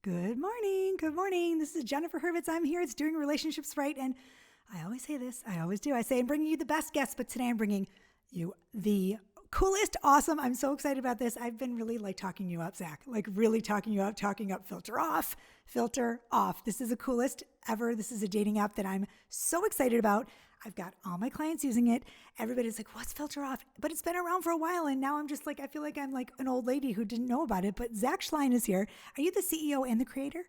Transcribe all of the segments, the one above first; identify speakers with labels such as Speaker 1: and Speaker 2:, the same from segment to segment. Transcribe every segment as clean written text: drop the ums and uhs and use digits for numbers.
Speaker 1: Good morning. Good morning. This is Jennifer Hurwitz. I'm here. It's Doing Relationships Right. And I always say this. I always do. I say I'm bringing you the best guests, but today I'm bringing you the coolest, awesome. I'm so excited about this. I've been really talking you up, Zach, really talking up, filter off, filter off. This is the coolest ever. This is a dating app that I'm so excited about. I've got all my clients using it. Everybody's like, what's filter off? But it's been around for a while. And now I'm just I feel like I'm like an old lady who didn't know about it. But Zach Schleien is here. Are you the CEO and the creator?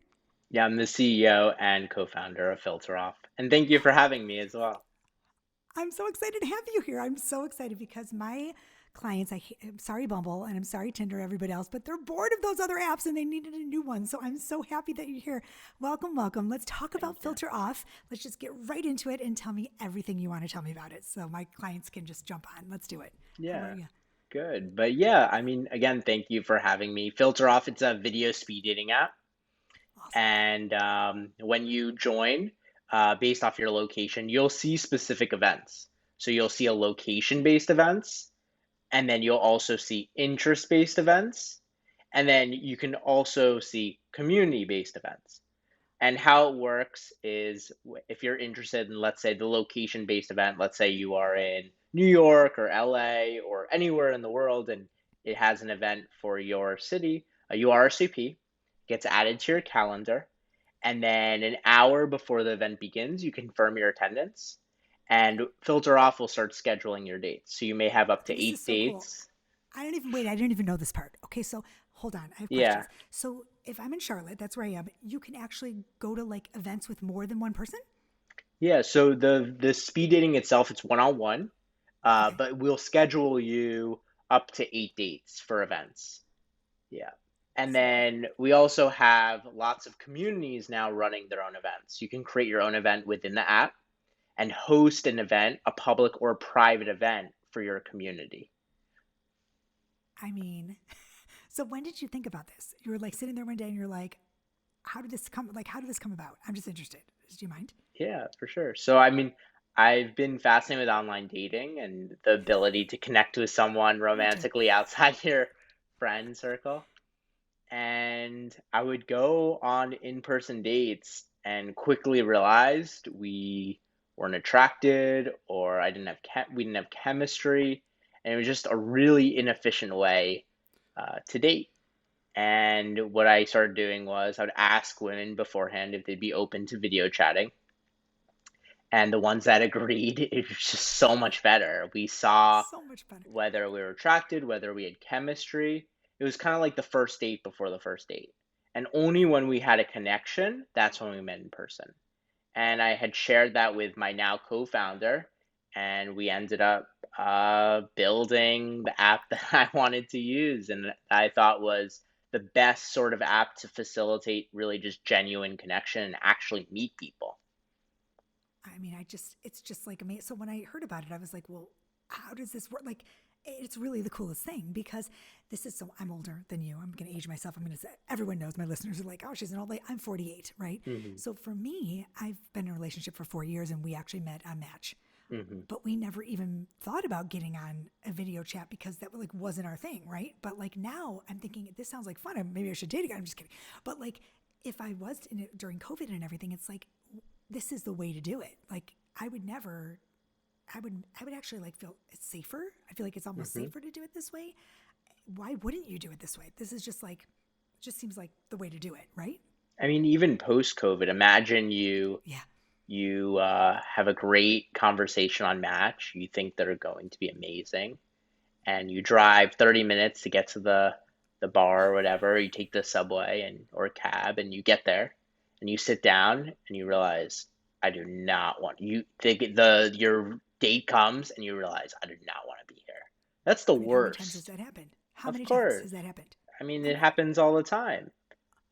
Speaker 2: Yeah, I'm the CEO and co-founder of Filter Off. And thank you for having me as well.
Speaker 1: I'm so excited to have you here. I'm so excited because my clients, I'm sorry, Bumble, and I'm sorry, Tinder, everybody else, but they're bored of those other apps and they needed a new one. So I'm so happy that you're here. Welcome, welcome. Let's talk
Speaker 2: Thank
Speaker 1: about
Speaker 2: you.
Speaker 1: Filter Off. Let's just get right into it and tell me everything you want to tell me about it so my clients can just jump on. Let's do it. How are
Speaker 2: Yeah,
Speaker 1: you?
Speaker 2: good. But yeah, again, thank you for having me. Filter Off, it's a video speed dating app.
Speaker 1: Awesome.
Speaker 2: And when you join, based off your location, you'll see specific events. So you'll see a location-based events, and then you'll also see interest-based events, and then you can also see community-based events. And how it works is if you're interested in, let's say, the location based event, let's say you are in New York or LA or anywhere in the world, and it has an event for your city, a URSVP gets added to your calendar. And then an hour before the event begins, you confirm your attendance, and Filter Off will start scheduling your dates. So you may have up to
Speaker 1: This is
Speaker 2: eight
Speaker 1: so cool.
Speaker 2: dates.
Speaker 1: I didn't even know this part. Okay, so hold on. I have
Speaker 2: Yeah.
Speaker 1: questions. So if I'm in Charlotte, that's where I am, you can actually go to events with more than one person?
Speaker 2: Yeah, so the speed dating itself, it's one-on-one.
Speaker 1: Okay.
Speaker 2: But we'll schedule you up to 8 dates for events. Yeah. And
Speaker 1: So cool.
Speaker 2: then we also have lots of communities now running their own events. You can create your own event within the app and host an event, a public or private event for your community.
Speaker 1: I mean, so when did you think about this? You were sitting there one day and you're like, how did this come about? I'm just interested. Do you mind?
Speaker 2: Yeah, for sure. I've been fascinated with online dating and the ability to connect with someone
Speaker 1: Me too.
Speaker 2: romantically outside your friend circle. And I would go on in-person dates and quickly realized we weren't attracted or we didn't have chemistry, and it was just a really inefficient way to date. And what I started doing was I would ask women beforehand if they'd be open to video chatting, and the ones that agreed, it was just so much better. We saw
Speaker 1: So much better.
Speaker 2: whether we were attracted, whether we had chemistry. It was kind of like the first date before the first date. And only when we had a connection, that's when we met in person. And I had shared that with my now co founder, and we ended up building the app that I wanted to use and I thought was the best sort of app to facilitate really just genuine connection and actually meet people.
Speaker 1: I mean, it's just amazing. So when I heard about it, I was like, well, how does this work? It's really the coolest thing because I'm older than you. I'm going to age myself. I'm going to say, everyone knows, my listeners are like, oh, she's an old lady. I'm 48, right?
Speaker 2: Hmm.
Speaker 1: So for me, I've been in a relationship for 4 years and we actually met on Match.
Speaker 2: Hmm.
Speaker 1: But we never even thought about getting on a video chat because that wasn't our thing, right? But now I'm thinking this sounds like fun. Maybe I should date again. I'm just kidding. But if I was in it during COVID and everything, it's this is the way to do it. I would never, I would actually feel it's safer. I feel like it's almost
Speaker 2: Hmm.
Speaker 1: safer to do it this way. Why wouldn't you do it this way? This is just just seems like the way to do it, right?
Speaker 2: Even post COVID, imagine
Speaker 1: Yeah.
Speaker 2: you have a great conversation on Match. You think they're going to be amazing, and you drive 30 minutes to get to the bar or whatever. You take the subway and or cab, and you get there, and you sit down, and you realize I do not want you. Your date comes, and you realize I do not want to be here. That's the
Speaker 1: I mean, how many times has
Speaker 2: worst.
Speaker 1: that happened? How
Speaker 2: Of
Speaker 1: many times
Speaker 2: course.
Speaker 1: has that happened?
Speaker 2: It
Speaker 1: And
Speaker 2: happens all the time,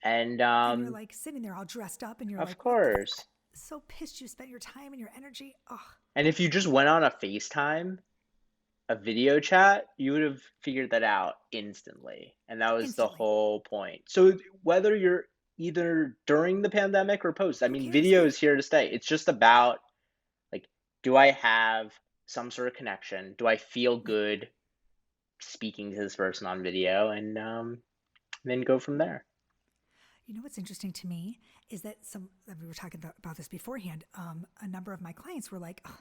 Speaker 2: and
Speaker 1: and you're sitting there all dressed up and you're
Speaker 2: of
Speaker 1: like, what the
Speaker 2: course.
Speaker 1: so pissed you spent your time and your energy. Oh,
Speaker 2: And if you just went on a FaceTime, a video chat, you would have figured that out instantly. And that was the
Speaker 1: instantly.
Speaker 2: whole point. So whether you're either during the pandemic or post,
Speaker 1: Who cares?
Speaker 2: video
Speaker 1: Yeah.
Speaker 2: is here to stay. It's just about like, do I have some sort of connection? Do I feel
Speaker 1: Yeah.
Speaker 2: good speaking to this person on video? And then go from there.
Speaker 1: You know what's interesting to me is that we were talking about this beforehand. A number of my clients were like, oh,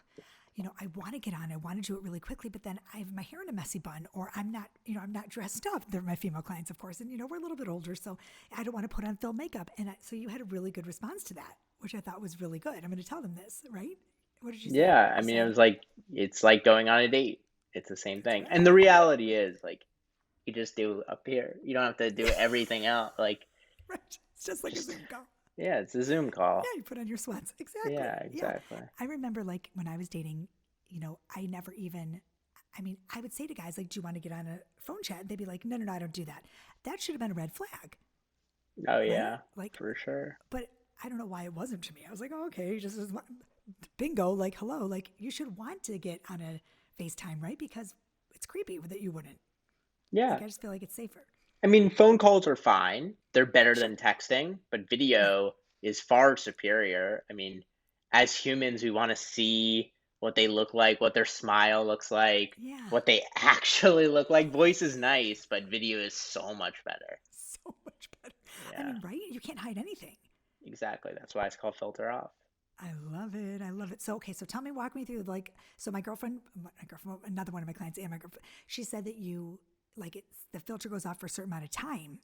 Speaker 1: I want to get on, I want to do it really quickly, but then I have my hair in a messy bun, or I'm not, I'm not dressed up. They're my female clients, of course, and we're a little bit older, so I don't want to put on film makeup. And so you had a really good response to that, which I thought was really good. I'm going to tell them this, right? What did you say?
Speaker 2: Yeah, I
Speaker 1: You
Speaker 2: mean, it
Speaker 1: said
Speaker 2: was like it's like going on a date. It's the same
Speaker 1: that's
Speaker 2: thing. And the
Speaker 1: right.
Speaker 2: reality is, like, you just do up here. You don't have to do everything else. Like,
Speaker 1: Right. It's just like a
Speaker 2: just
Speaker 1: Zoom call.
Speaker 2: yeah, it's a Zoom
Speaker 1: Yeah,
Speaker 2: call.
Speaker 1: you put on your sweats.
Speaker 2: Yeah,
Speaker 1: Exactly. Yeah.
Speaker 2: exactly.
Speaker 1: I remember like when I was dating, I never even, I mean, I would say to guys, like, do you want to get on a phone chat? And they'd be like, no, no, no, I don't do that. That should have been a red flag,
Speaker 2: Oh
Speaker 1: right?
Speaker 2: yeah,
Speaker 1: Like,
Speaker 2: for sure.
Speaker 1: but I don't know why it wasn't to me. I was like, oh, okay, just bingo, like, hello. Like, you should want to get on a FaceTime, right? Because it's creepy that you wouldn't.
Speaker 2: Yeah.
Speaker 1: Like, I just feel like it's safer.
Speaker 2: I mean, phone calls are fine. They're better
Speaker 1: Sure.
Speaker 2: than texting, but
Speaker 1: Right.
Speaker 2: video is far superior. I mean, as humans, we want to see what they look like, what their smile looks like,
Speaker 1: Yeah.
Speaker 2: what they actually look like. Voice is nice, but video is so much better.
Speaker 1: So much better. I
Speaker 2: Yeah,
Speaker 1: mean, right? You can't hide anything.
Speaker 2: exactly. That's why it's called filter off.
Speaker 1: I love it. I love it. So, okay. So tell me, walk me through like, so my girlfriend, another one of my clients and my girlfriend, she said that the filter goes off for a certain amount of time,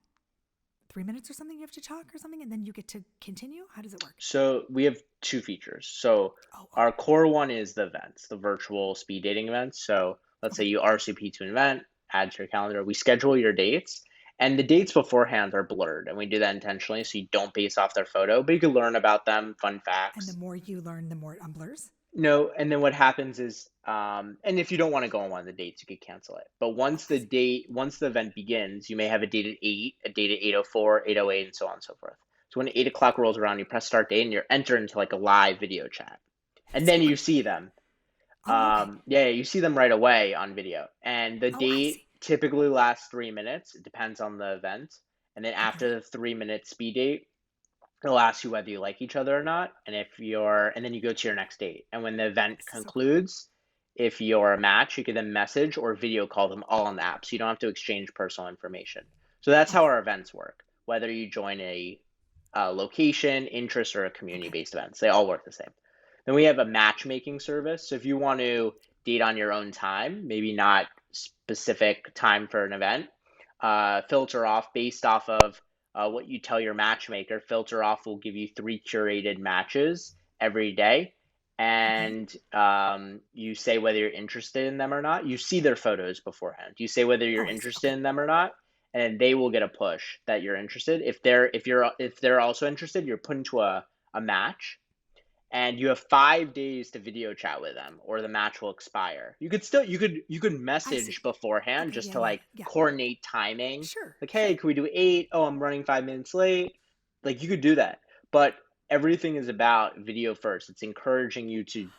Speaker 1: 3 minutes or something. You have to talk or something, and then you get to continue. How does it work?
Speaker 2: So we have two features. So
Speaker 1: Oh, oh,
Speaker 2: our core one is the events, the virtual speed dating events. So let's say
Speaker 1: okay.
Speaker 2: you RSVP to an event, add to your calendar. We schedule your dates, and the dates beforehand are blurred, and we do that intentionally so you don't base off their photo, but you can learn about them, fun
Speaker 1: And the
Speaker 2: facts.
Speaker 1: more you learn, the more it blurs.
Speaker 2: No, and then what happens is, and if you don't want to go on one of the dates, you could cancel it. But
Speaker 1: Oh, I see.
Speaker 2: once the event begins, you may have a date at 8, a date at 8:04, 8:08, and so on and so forth. So when 8 o'clock rolls around, you press start date and you're entered into like a live video chat. And
Speaker 1: So
Speaker 2: then you see
Speaker 1: creepy.
Speaker 2: them.
Speaker 1: Oh, okay.
Speaker 2: Yeah, you see them right away on video. And the
Speaker 1: Oh, I
Speaker 2: date
Speaker 1: see.
Speaker 2: typically lasts 3 minutes. It depends on the event. And then
Speaker 1: Okay.
Speaker 2: after the 3 minute speed date, it'll ask you whether you like each other or not, and then you go to your next date. And when the event
Speaker 1: So cool.
Speaker 2: concludes, if you're a match, you can then message or video call them all on the app, so you don't have to exchange personal information. So that's how
Speaker 1: Okay.
Speaker 2: our events work. Whether you join a location, interest, or a
Speaker 1: Okay.
Speaker 2: community-based events, they all work the same. Then we have a matchmaking service. So if you want to date on your own time, maybe not specific time for an event, filter off based off of what you tell your matchmaker. Filter off will give you 3 curated matches every day.
Speaker 1: Okay.
Speaker 2: And you say whether you're interested in them or not. You see their photos beforehand. You say whether you're
Speaker 1: Oh, I see.
Speaker 2: interested
Speaker 1: Okay.
Speaker 2: in them or not, and they will get a push that you're interested. If they're also interested, you're put into a match, and you have 5 days to video chat with them or the match will expire. You could
Speaker 1: I see.
Speaker 2: message beforehand
Speaker 1: Okay.
Speaker 2: just
Speaker 1: Yeah.
Speaker 2: to
Speaker 1: Yeah.
Speaker 2: like
Speaker 1: Yeah.
Speaker 2: coordinate timing.
Speaker 1: Sure.
Speaker 2: Like, hey,
Speaker 1: Sure.
Speaker 2: can we do 8? Oh, I'm running 5 minutes late. Like, you could do that. But everything is about video first. It's encouraging you to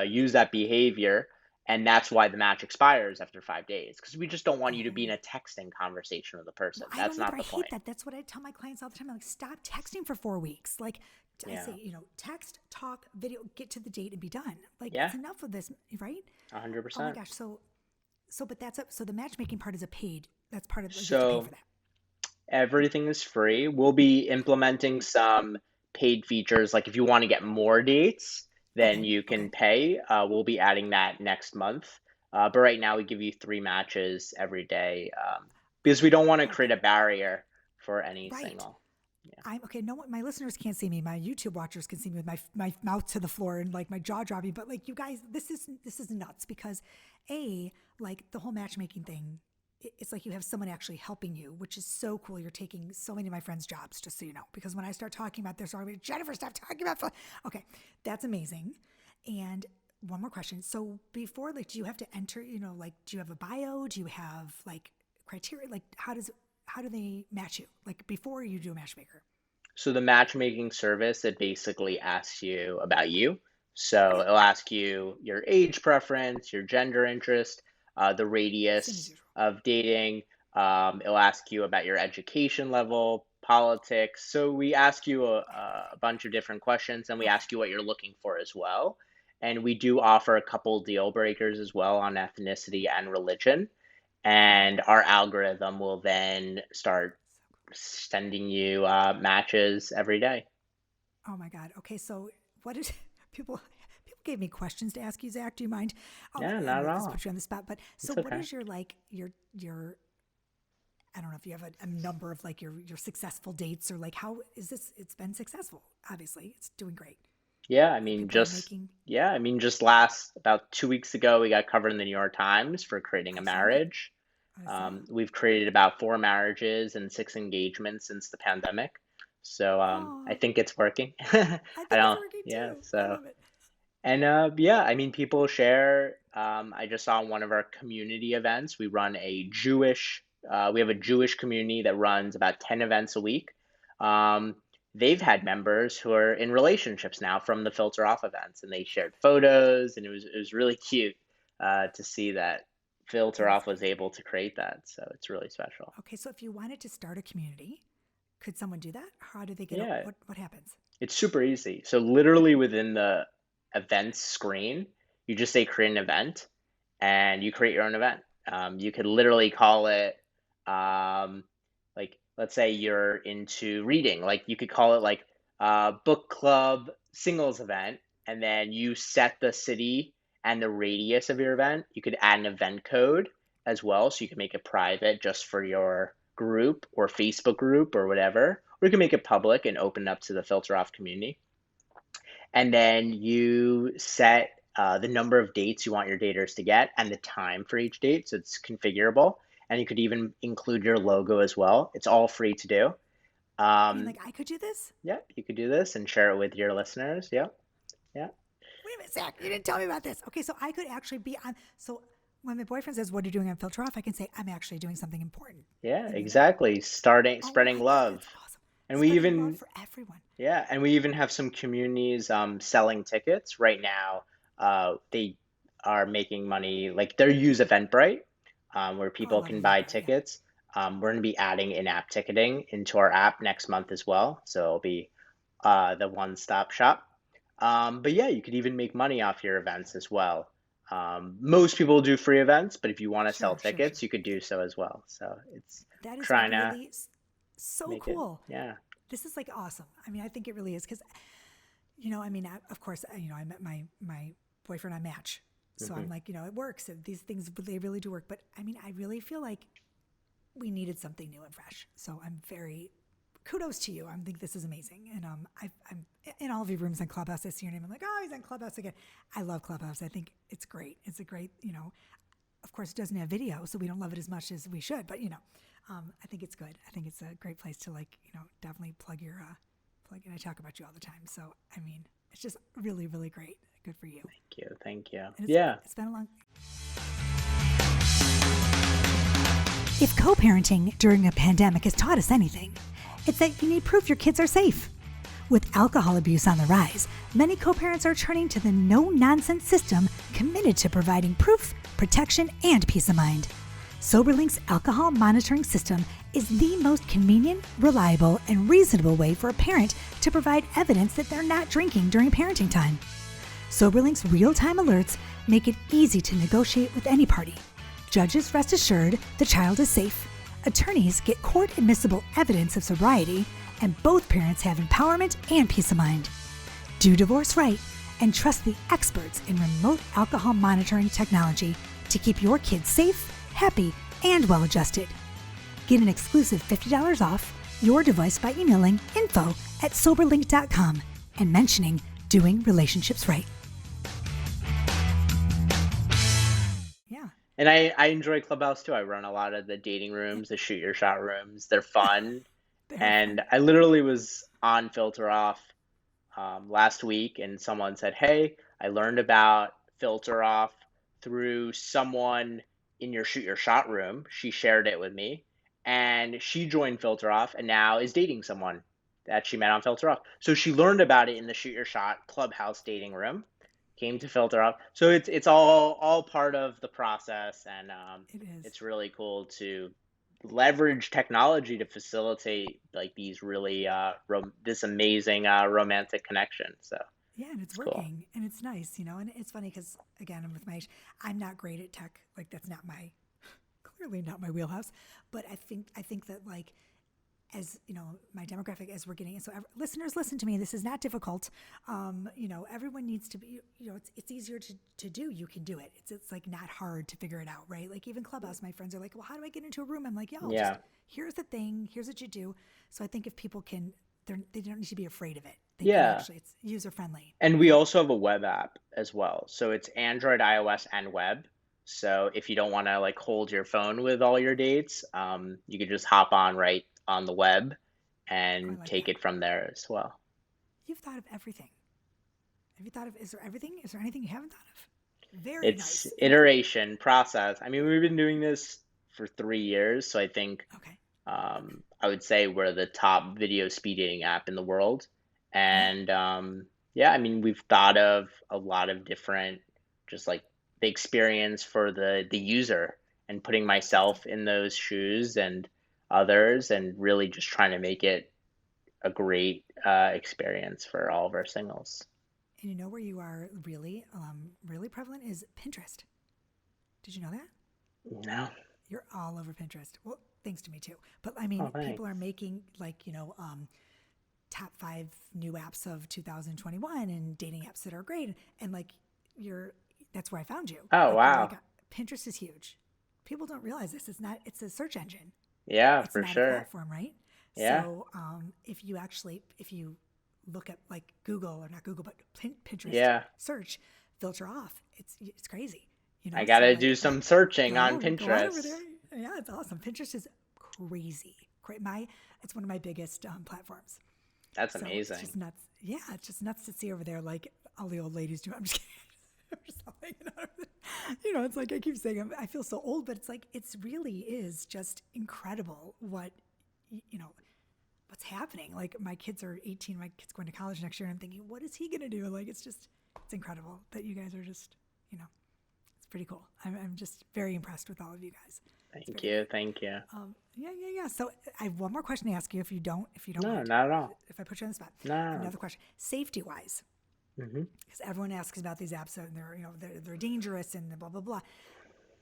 Speaker 2: use that behavior. And that's why the match expires after 5 days. Because we just don't want you to be in
Speaker 1: Oh.
Speaker 2: a texting conversation with a
Speaker 1: Well,
Speaker 2: person.
Speaker 1: I
Speaker 2: That's
Speaker 1: don't either.
Speaker 2: not
Speaker 1: I
Speaker 2: the
Speaker 1: hate
Speaker 2: point.
Speaker 1: that. That's what I tell my clients all the time. I'm like, stop texting for 4 weeks. Like, I say,
Speaker 2: Yeah.
Speaker 1: text, talk, video, get to the date and be done. Like,
Speaker 2: Yeah.
Speaker 1: it's enough of this, right?
Speaker 2: Hundred
Speaker 1: Oh my
Speaker 2: percent.
Speaker 1: gosh. But so the matchmaking part is that's part of, like, you have to pay for
Speaker 2: So
Speaker 1: that.
Speaker 2: everything is free. We'll be implementing some paid features. Like if you want to get more dates, then
Speaker 1: Okay.
Speaker 2: you
Speaker 1: Okay.
Speaker 2: can pay. We'll be adding that next month. But right now, we give you 3 matches every day because we don't want to
Speaker 1: Okay.
Speaker 2: create a barrier for any
Speaker 1: Right.
Speaker 2: single. Yeah.
Speaker 1: I'm okay. No one, my listeners can't see me. My YouTube watchers can see me with my mouth to the floor and like my jaw dropping. But like you guys, this is nuts because, like the whole matchmaking thing, it's like you have someone actually helping you, which is so cool. You're taking so many of my friends' jobs, just so you know. Because when I start talking about this, already Jennifer, stop talking about. Okay, that's amazing. And one more question. So before, like, do you have to enter? Like, do you have a bio? Do you have like criteria? Like, how do they match you? Like before you do a matchmaker?
Speaker 2: So the matchmaking service, it basically asks you about you. So
Speaker 1: Okay.
Speaker 2: it'll ask you your age preference, your gender interest, the
Speaker 1: Same as
Speaker 2: radius
Speaker 1: usual.
Speaker 2: of dating. It'll ask you about your education level, politics. So we ask you a bunch of different questions, and we
Speaker 1: Okay.
Speaker 2: ask you what you're looking for as well. And we do offer a couple deal breakers as well on ethnicity and religion.
Speaker 1: Okay.
Speaker 2: And our algorithm will then start sending you matches every day.
Speaker 1: Oh my God. Okay, so what is people gave me questions to ask you, Zach. Do you mind?
Speaker 2: Yeah,
Speaker 1: I
Speaker 2: not
Speaker 1: know
Speaker 2: at
Speaker 1: this
Speaker 2: all.
Speaker 1: puts you on the spot, but so
Speaker 2: It's
Speaker 1: what
Speaker 2: okay.
Speaker 1: is your like your I don't know if you have a number of like your successful dates or like how is this? It's been successful. Obviously, it's doing great.
Speaker 2: Yeah, I
Speaker 1: Like
Speaker 2: mean,
Speaker 1: people are
Speaker 2: just
Speaker 1: making.
Speaker 2: yeah, I mean, just last about 2 weeks ago, we got covered in the New York Times for creating a
Speaker 1: I saw it.
Speaker 2: marriage.
Speaker 1: I saw.
Speaker 2: We've created about 4 marriages and 6 engagements since the pandemic. So I
Speaker 1: Oh,
Speaker 2: think it's working. I
Speaker 1: I think it's
Speaker 2: don't,
Speaker 1: working
Speaker 2: yeah.
Speaker 1: too. I
Speaker 2: So
Speaker 1: love it.
Speaker 2: and yeah, I mean, people share. I just saw one of our community events. We have a Jewish community that runs about 10 events a week. Um, they've had members who are in relationships now from the Filter Off events, and they shared photos, and it was really cute to see that Filter
Speaker 1: That is
Speaker 2: Off was
Speaker 1: neat.
Speaker 2: able to create that. So it's really special.
Speaker 1: Okay, so if you wanted to start a community, could someone do that? How do they get?
Speaker 2: Yeah,
Speaker 1: What happens?
Speaker 2: it's super easy. So literally within the events screen, you just say create an event and you create your own event. You could literally call it, um, like, let's say you're into reading, like you could call it like book club singles event, and then you set the city and the radius of your event. You could add an event code as well, so you can make it private just for your group or Facebook group or whatever, or you can make it public and open it up to the Filter Off community. And then you set the number of dates you want your daters to get and the time for each date. So it's configurable. And you could even include your logo as well. It's all free to do.
Speaker 1: You mean
Speaker 2: Um,
Speaker 1: like I could do this?
Speaker 2: yeah, you could do this and share it with your listeners. Yeah, yeah,
Speaker 1: Wait a minute, Zach, you didn't tell me about this. Okay, so I could actually be on. So when my boyfriend says, "What are you doing on Filter Off?" I can say, "I'm actually doing something important."
Speaker 2: yeah,
Speaker 1: And then,
Speaker 2: exactly.
Speaker 1: oh
Speaker 2: Spreading
Speaker 1: my God,
Speaker 2: love.
Speaker 1: that's awesome.
Speaker 2: And we
Speaker 1: Spreading love
Speaker 2: even
Speaker 1: for everyone.
Speaker 2: Yeah, and we even have some communities selling tickets right now. They are making money, like they're use Eventbrite, where
Speaker 1: Oh, I
Speaker 2: people
Speaker 1: love
Speaker 2: can buy
Speaker 1: Eventbrite. Yeah.
Speaker 2: tickets. We're going to be adding in-app ticketing into our app next month as well, so it'll be the one-stop shop. But yeah, you could even make money off your events as well. Most people do free events, but if you want to sell
Speaker 1: Sure, sure,
Speaker 2: tickets,
Speaker 1: sure.
Speaker 2: you could do so as well. So it's
Speaker 1: That is like
Speaker 2: trying to
Speaker 1: really so
Speaker 2: make it,
Speaker 1: cool.
Speaker 2: yeah.
Speaker 1: This is like awesome. I mean, I think it really is because, I mean, of course, I met my boyfriend on Match, so I'm
Speaker 2: Hmm.
Speaker 1: like, it works. These things they really do work. But I mean, I really feel like we needed something new and fresh. So I'm very kudos to you. I think this is amazing. And I'm in all of your rooms on Clubhouse. I see your name. I'm like, oh, he's on Clubhouse again. I love Clubhouse. I think it's great. It's a great, of course, it doesn't have video, so we don't love it as much as we should. But I think it's good. I think it's a great place to definitely plug your plug. And I talk about you all the time. So I mean, it's just really, really great. Good for you.
Speaker 2: Thank you, thank you.
Speaker 1: And
Speaker 2: Yeah.
Speaker 1: it's been a long. If co-parenting during a pandemic has taught us anything, it's that you need proof your kids are safe. With alcohol abuse on the rise, many co-parents are turning to the no-nonsense system committed to providing proof, protection, and peace of mind. Soberlink's alcohol monitoring system is the most convenient, reliable, and reasonable way for a parent to provide evidence that they're not drinking during parenting time. Soberlink's real-time alerts make it easy to negotiate with any party. Judges rest assured the child is safe. Attorneys get court-admissible evidence of sobriety, and both parents have empowerment and peace of mind. Do divorce right and trust the experts in remote alcohol monitoring technology to keep your kids safe, happy, and well-adjusted. Get an exclusive $50 off your device by emailing info@soberlink.com and mentioning Doing Relationships Right. Yeah.
Speaker 2: And I enjoy Clubhouse too. I run a lot of the dating rooms, the shoot your shot rooms. They're fun.
Speaker 1: They are
Speaker 2: And
Speaker 1: fun.
Speaker 2: I literally was on Filter Off last week, and someone said, "Hey, I learned about Filter Off through someone in your shoot your shot room." She shared it with me, and she joined Filter Off and now is dating someone that she met on Filter Off. So she learned about it in the shoot your shot clubhouse dating room, came to Filter Off. So it's all part of the process, and
Speaker 1: It is.
Speaker 2: it's really cool to leverage technology to facilitate like these really this amazing romantic connection. So
Speaker 1: Yeah, and it's
Speaker 2: it's cool.
Speaker 1: working, and it's nice, and it's funny because again, I'm with my age. I'm not great at tech. Like that's not my clearly not my wheelhouse. But I think that like as you know, my demographic as we're getting, so listeners, listen to me. This is not difficult. You know, everyone needs to be. You know, it's easier to do. You can do it. It's like not hard to figure it out, right? Like even Clubhouse, my friends are like, well, how do I get into a room? I'm like, y'all, just
Speaker 2: Yeah.
Speaker 1: here's the thing. Here's what you do. So I think if people can, they don't need to be afraid of it. They can
Speaker 2: Yeah.
Speaker 1: actually, it's user friendly.
Speaker 2: And
Speaker 1: You
Speaker 2: we
Speaker 1: know,
Speaker 2: also have a web app as well. So it's Android, iOS, and web. So if you don't want to like hold your phone with all your dates, you could just hop on right on the web
Speaker 1: oh, I
Speaker 2: and
Speaker 1: like
Speaker 2: take
Speaker 1: that.
Speaker 2: it from there as well.
Speaker 1: You've thought of everything. Have you thought of? Is there everything? Is there anything you haven't thought of? Very
Speaker 2: It's
Speaker 1: nice. You know.
Speaker 2: iteration, process. I mean, we've been doing this for 3 years, so I think
Speaker 1: Okay.
Speaker 2: I would say we're the top video speed dating app in the world.
Speaker 1: Yeah.
Speaker 2: And yeah, I mean, we've thought of a lot of different, just like the experience for the user and putting
Speaker 1: Exactly.
Speaker 2: myself in those shoes and others, and really just trying to make it a great experience for all of our singles.
Speaker 1: And you know where you are really, really prevalent is Pinterest. Did you know that?
Speaker 2: No.
Speaker 1: You're all over Pinterest. Well, thanks to me too. But I
Speaker 2: Oh,
Speaker 1: mean, people are
Speaker 2: thanks.
Speaker 1: making like, you know, top 5 new apps of 2021 and dating apps that are great. And like, you're, that's where I found you.
Speaker 2: Oh,
Speaker 1: Like, you're like,
Speaker 2: wow.
Speaker 1: Pinterest is huge. People don't realize this. It's not, it's a search engine.
Speaker 2: Yeah,
Speaker 1: It's
Speaker 2: for
Speaker 1: not a
Speaker 2: sure.
Speaker 1: platform, right?
Speaker 2: Yeah.
Speaker 1: So if you look at like Google or not Google, but Pinterest
Speaker 2: Yeah.
Speaker 1: search, filter off, it's crazy, you
Speaker 2: I
Speaker 1: know? So
Speaker 2: gotta do some searching on
Speaker 1: go on over
Speaker 2: Pinterest.
Speaker 1: there. Yeah, it's awesome. Pinterest is crazy. It's one of my biggest platforms.
Speaker 2: That's
Speaker 1: So it's just
Speaker 2: amazing.
Speaker 1: nuts. Yeah, it's just nuts to see over there, like all the old ladies do. I'm just kidding. I'm just hanging out over there. You know, it's like I keep saying I feel so old, but it's like it's really is just incredible what you know what's happening. Like my kids are 18, my kid's going to college next year, and I'm thinking, what is he gonna do? Like it's incredible that you guys are just you know it's pretty cool. I'm just very impressed with all of you guys. It's
Speaker 2: Thank
Speaker 1: very
Speaker 2: you.
Speaker 1: good.
Speaker 2: Thank you.
Speaker 1: Yeah. So I have one more question to ask you, if you don't
Speaker 2: No,
Speaker 1: mind,
Speaker 2: not at all.
Speaker 1: if I put you on the spot.
Speaker 2: No.
Speaker 1: Another question, safety wise,
Speaker 2: Hmm.
Speaker 1: because everyone asks about these apps and they're dangerous and blah blah blah.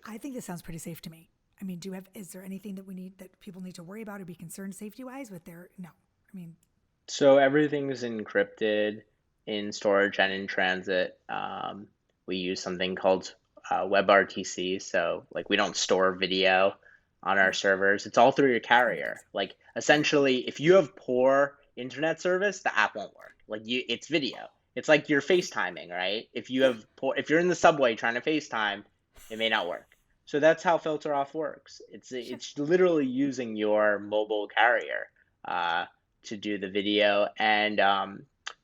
Speaker 1: I think this sounds pretty safe to me. I mean, is there anything that people need to worry about or be concerned safety wise with their no? I mean,
Speaker 2: So everything's encrypted in storage and in transit. We use something called WebRTC. So like we don't store video on our
Speaker 1: right.
Speaker 2: servers. It's all through your
Speaker 1: That makes
Speaker 2: carrier.
Speaker 1: sense.
Speaker 2: Like
Speaker 1: Right.
Speaker 2: essentially, if you have poor internet service, the app won't work. Like it's video. It's like you're
Speaker 1: Right.
Speaker 2: FaceTiming, right?
Speaker 1: Yeah.
Speaker 2: If you're in the subway trying to FaceTime, it may not work. So that's how Filter Off works.
Speaker 1: Sure.
Speaker 2: It's literally using your mobile carrier. Uh, to do the video. And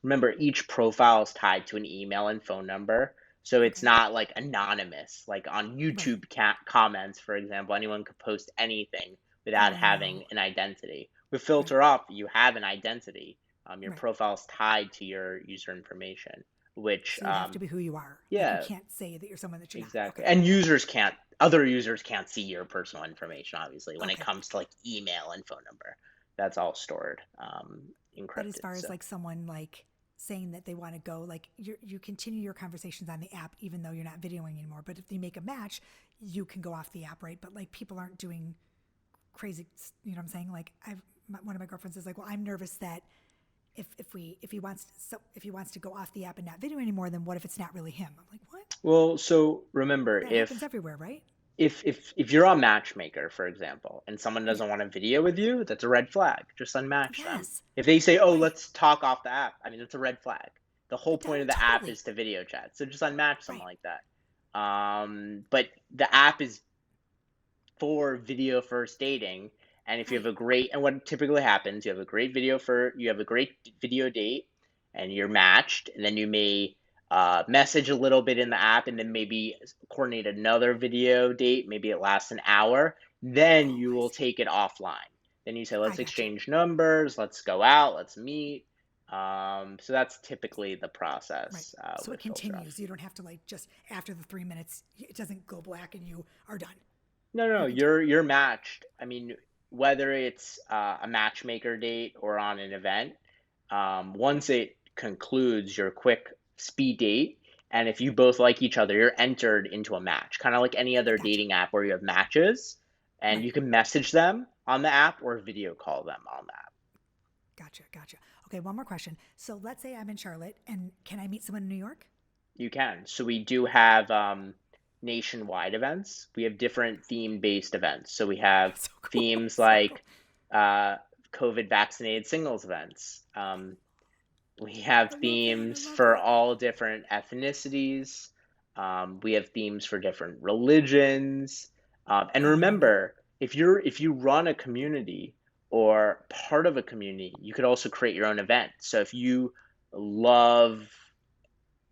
Speaker 2: remember, each profile is tied to an email and phone number. So it's
Speaker 1: Okay.
Speaker 2: not like anonymous, like on
Speaker 1: Right.
Speaker 2: YouTube comments, for example, anyone could post anything without
Speaker 1: Oh, I
Speaker 2: having
Speaker 1: know.
Speaker 2: an identity. With
Speaker 1: Right.
Speaker 2: Filter Off, you have an identity. Your
Speaker 1: Right.
Speaker 2: profile is tied to your user information, which,
Speaker 1: So you have to be who you are. Like you
Speaker 2: yeah,
Speaker 1: can't say that you're someone that you're not.
Speaker 2: exactly.
Speaker 1: Okay.
Speaker 2: And other users can't see your personal information, obviously, when it
Speaker 1: Okay.
Speaker 2: comes to like email and phone number. That's all stored,
Speaker 1: But as
Speaker 2: encrypted.
Speaker 1: far as
Speaker 2: So
Speaker 1: like someone like saying that they want to go, like you continue your conversations on the app even though you're not videoing anymore. But if they make a match, you can go off the app, right? But like people aren't doing crazy, you know what I'm saying? Like one of my girlfriends is like, well, I'm nervous that if he wants to go off the app and not video anymore, then what if it's not really him? I'm like, what?
Speaker 2: well, so remember,
Speaker 1: That happens everywhere, right?
Speaker 2: if you're on Matchmaker, for example, and someone
Speaker 1: Yeah.
Speaker 2: doesn't want to video with you, that's a red flag. Just unmatch them.
Speaker 1: Yes.
Speaker 2: If they say, "Oh,
Speaker 1: Right.
Speaker 2: let's talk off the app," I mean, that's a red flag. The whole point of the app
Speaker 1: Totally.
Speaker 2: is to video chat. So just unmatch someone
Speaker 1: Right.
Speaker 2: like that. But the app is for video first dating, and if you have
Speaker 1: Right.
Speaker 2: a great and what typically happens, you have a great video date, and you're matched, and then you may message a little bit in the app, and then maybe coordinate another video date. Maybe it lasts an hour. Then
Speaker 1: Oh,
Speaker 2: you
Speaker 1: I
Speaker 2: will
Speaker 1: see.
Speaker 2: take it offline. Then you say,
Speaker 1: I
Speaker 2: let's
Speaker 1: got you.
Speaker 2: exchange numbers, let's go out, let's meet. So that's typically the
Speaker 1: Right.
Speaker 2: process
Speaker 1: So it
Speaker 2: with Filter
Speaker 1: continues.
Speaker 2: Off.
Speaker 1: You don't have to like just after the 3 minutes, it doesn't go black and you are done.
Speaker 2: No, no,
Speaker 1: You continue.
Speaker 2: you're matched. I mean, whether it's a matchmaker date or on an event, once it concludes your quick speed date, and if you both like each other, you're entered into a match, kind of like any
Speaker 1: I
Speaker 2: other
Speaker 1: got you.
Speaker 2: dating app where you have matches. And
Speaker 1: Right.
Speaker 2: you can message them on the app or video call them on the app.
Speaker 1: Gotcha. Gotcha. Okay. One more question. So let's say I'm in Charlotte and can I meet someone in New York?
Speaker 2: You can. So we do have nationwide events. We have different theme-based events. So we have
Speaker 1: So cool.
Speaker 2: themes
Speaker 1: So cool.
Speaker 2: like uh, COVID vaccinated singles events. We have
Speaker 1: I love that. I
Speaker 2: themes
Speaker 1: love
Speaker 2: for
Speaker 1: that.
Speaker 2: all different ethnicities. We have themes for different religions. And
Speaker 1: Oh, I love it.
Speaker 2: remember, if you run a community or part of a community, you could also create your own event. So if you love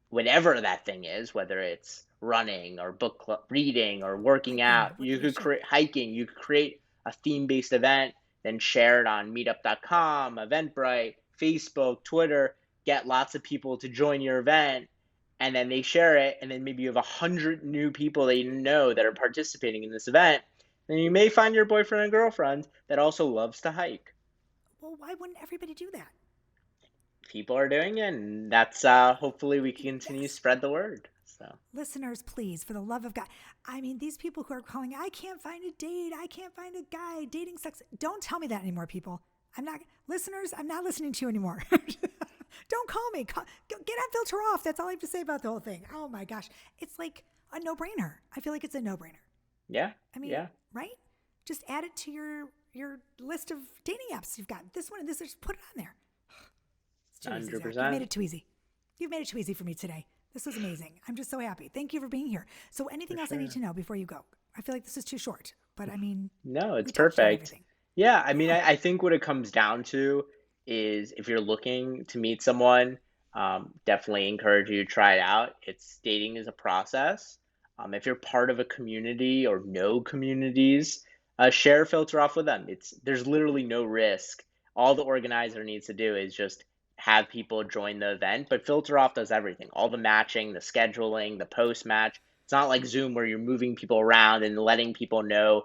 Speaker 2: whatever that thing is, whether it's running or book club, reading or working
Speaker 1: Hiking.
Speaker 2: out,
Speaker 1: What
Speaker 2: you
Speaker 1: yeah,
Speaker 2: could
Speaker 1: sure.
Speaker 2: create hiking, you could create a theme-based event, then share it on meetup.com, Eventbrite, Facebook, Twitter, get lots of people to join your event, and then they share it, and then maybe you have 100 new people that you know that are participating in this event. Then you may find your boyfriend and girlfriend that also loves to hike.
Speaker 1: Well, why wouldn't everybody do that?
Speaker 2: People are doing it, and that's hopefully we can continue to
Speaker 1: Yes.
Speaker 2: spread the word. So.
Speaker 1: Listeners, please, for the love of God. I mean, these people who are calling, I can't find a date. I can't find a guy. Dating sucks. Don't tell me that anymore, people. I'm not, listeners, I'm not listening to you anymore. Don't call me. Get on filter off. That's all I have to say about the whole thing. Oh my gosh. It's like a no brainer. I feel like it's a no brainer.
Speaker 2: Yeah,
Speaker 1: I mean,
Speaker 2: yeah,
Speaker 1: right? Just add it to your list of dating apps. You've got this one and this. Just put it on there. It's too easy, Zach. You've made
Speaker 2: 100%.
Speaker 1: it too easy. You've made it too easy for me today. This was amazing. I'm just so happy. Thank you for being here. So,
Speaker 2: For
Speaker 1: anything else I need
Speaker 2: sure.
Speaker 1: to know before you go? I feel like this is too short, but I mean,
Speaker 2: No, it's
Speaker 1: we touched on
Speaker 2: perfect.
Speaker 1: everything.
Speaker 2: Yeah, I mean,
Speaker 1: Yeah.
Speaker 2: I think what it comes down to is if you're looking to meet someone, definitely encourage you to try it out. It's dating is a process. If you're part of a community or no communities, share filter off with them. There's literally no risk. All the organizer needs to do is just have people join the event, but filter off does everything. All the matching, the scheduling, the post match. It's not like Zoom where you're moving people around and letting people know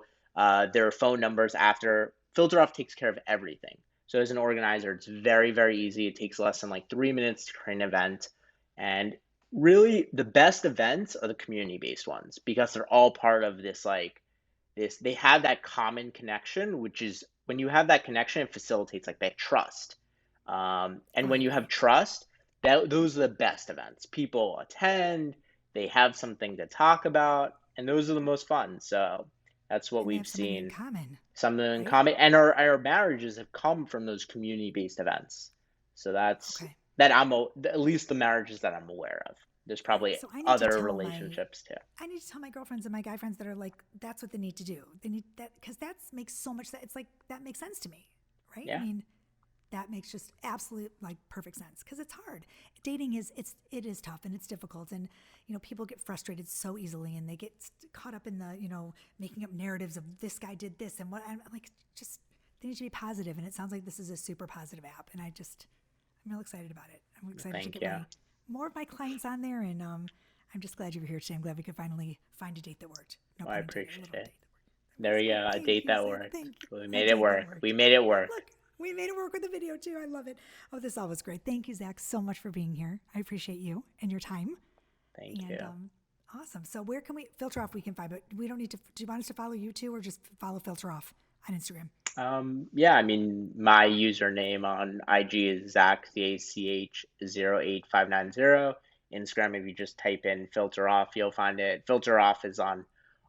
Speaker 2: their phone numbers after. Filter off takes care of everything. So as an organizer, it's very, very easy. It takes less than like 3 minutes to create an event. And really, the best events are the community-based ones because they're all part of this they have that common connection, which is when you have that connection, it facilitates like that trust. And when
Speaker 1: Right.
Speaker 2: you have
Speaker 1: Right.
Speaker 2: trust, those are the best events. People attend, they have something to talk about, and those are the most fun. So that's what
Speaker 1: And they
Speaker 2: we've
Speaker 1: have somebody in
Speaker 2: seen.
Speaker 1: common,
Speaker 2: Something in
Speaker 1: right?
Speaker 2: common, and our marriages have come from those community-based events. So that's
Speaker 1: Okay.
Speaker 2: that at least the marriages that I'm aware of. There's
Speaker 1: All right.
Speaker 2: probably
Speaker 1: So I need to
Speaker 2: other
Speaker 1: tell my
Speaker 2: relationships too.
Speaker 1: I need to tell my girlfriends and my guy friends that are like, that's what they need to do. They need that because that makes so much sense. It's like that makes sense to me, right? I
Speaker 2: Yeah.
Speaker 1: mean, that makes just absolute like perfect sense because it's hard. Dating it is tough and it's difficult, and people get frustrated so easily and they get caught up in the making up narratives of this guy did this and what. I'm like, just they need to be positive, and it sounds like this is a super positive app, and I'm real excited about it. I'm excited to
Speaker 2: Thank
Speaker 1: get
Speaker 2: you.
Speaker 1: my more of my clients on there, and I'm just glad you were here today. I'm glad we could finally find a date that worked. No
Speaker 2: Well, I
Speaker 1: pun intended. A
Speaker 2: appreciate
Speaker 1: little
Speaker 2: it.
Speaker 1: date that worked. I'm
Speaker 2: There you
Speaker 1: excited.
Speaker 2: go. A
Speaker 1: Thank
Speaker 2: date
Speaker 1: you,
Speaker 2: that
Speaker 1: Zach.
Speaker 2: worked.
Speaker 1: Thank you.
Speaker 2: We
Speaker 1: A
Speaker 2: made it
Speaker 1: date that
Speaker 2: work. We
Speaker 1: worked.
Speaker 2: made it work.
Speaker 1: Look, we made it work with the video too. I love it. Oh, this all was great. Thank you, Zach, so much for being here. I appreciate you and your time.
Speaker 2: Thank
Speaker 1: And
Speaker 2: you.
Speaker 1: awesome. So where can we filter off? We can find, but we don't need to. Do you want us to follow you too, or just follow filter off on Instagram?
Speaker 2: Yeah, I mean, my username on IG is Zach, ZACH 08590. Instagram, if you just type in filter off, you'll find it. Filter off is on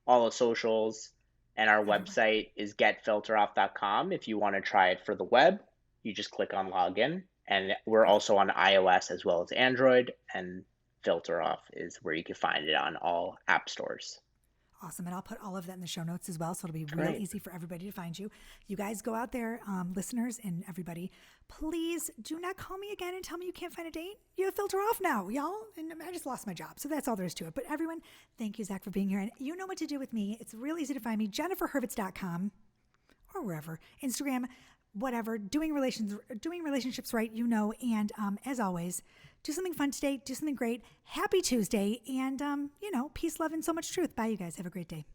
Speaker 2: all the socials, and our
Speaker 1: Everywhere.
Speaker 2: website is getfilteroff.com. If you want to try it for the web, you just click on login. And we're
Speaker 1: Perfect.
Speaker 2: also on iOS as well as Android, and filter off is where you can find it on all app stores.
Speaker 1: Awesome. And I'll put all of that in the show notes as well. So it'll be real
Speaker 2: Great.
Speaker 1: easy for everybody to find you. You guys go out there, listeners and everybody, please do not call me again and tell me you can't find a date. You have filter off now, y'all. And I just lost my job. So that's all there is to it. But everyone, thank you, Zach, for being here. And you know what to do with me. It's real easy to find me, jenniferhurwitz.com or wherever, Instagram, whatever, doing relationships right, and as always, do something fun today, do something great. Happy Tuesday, and peace, love, and so much truth. Bye, you guys. Have a great day.